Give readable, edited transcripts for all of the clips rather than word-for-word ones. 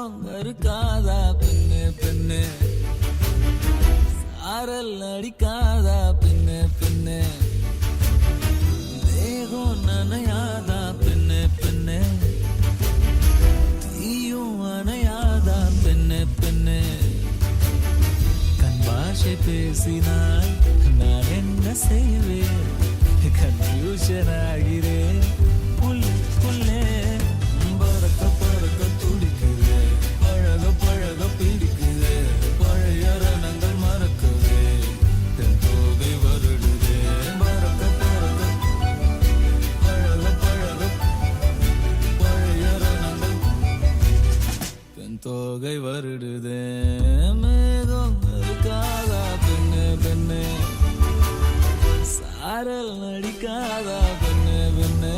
மேகம் இருக்காதா பெண்ணு பெண்ணு, சாரல் அடிக்காதா பெண்ணு பெண்ணு, தேகம் நனையாதா பெண்ணு பெண்ணு, தீயும் அணையாதா பெண்ணு பெண்ணு. கண் பாஷை பேசினால் நான் என்ன செய்வேன், கன்ஃபியூஷன் ஆகிறேன் உள்ளே. பறக்க பறக்க துடிக்குது, பழக பழக பிடிக்குது, பழைய ரணங்கள் மறக்குது, தென் தோகை வருடுது. பறக்க பறக்க பழக பழக பழைய ரணங்கள் தென் தோகை வருடுது. மேகம் இருக்காதா பெண்ணு பெண்ணு, சாரல் நடிக்காதா பெண்ணு பெண்ணு.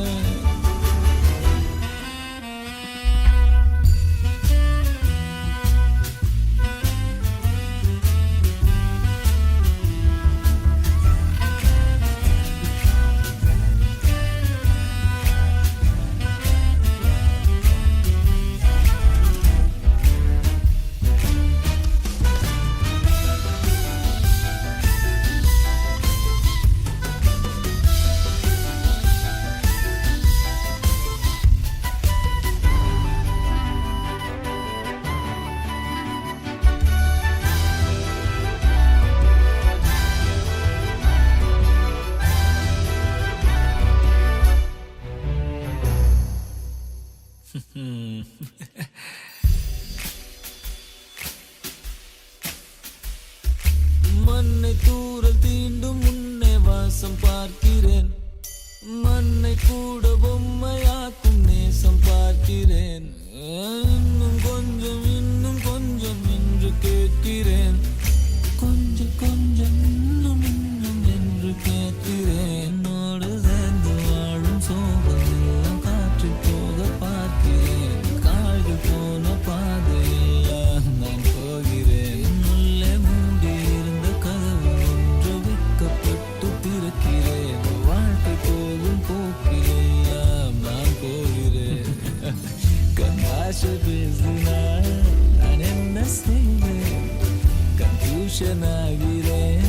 மண்ணை தூரல் தீண்டும் முன்னே வாசம் பார்க்கிறேன், மண்ணை கூட பொம்மையாக்கும் நேசம் பார்க்கிறேன். இன்னும் கொஞ்சம் என்று கேட்கிறேன், கொஞ்சம் கொஞ்சம் இன்னும் என்று கேட்கிறேன். என்னோடு சேர்ந்து வாழும் சோகம் எல்லாம் காற்றில் போக பார்க்கிறேன், கால்கள் போன பாதையெல்லாம் நான் போகிறேன். உள்ளே மூடி இருந்த கதவு ஒன்று வைக்கப்பட்டு திறக்கிறேன், வாழ்க்கை போகும் போக்கிலெல்லாம் நான் போகிறேன். கண்ணாசை பேசினால் நான் என்ன செய்வேன், கன்ஃபியூஷன் ஆகிறேன்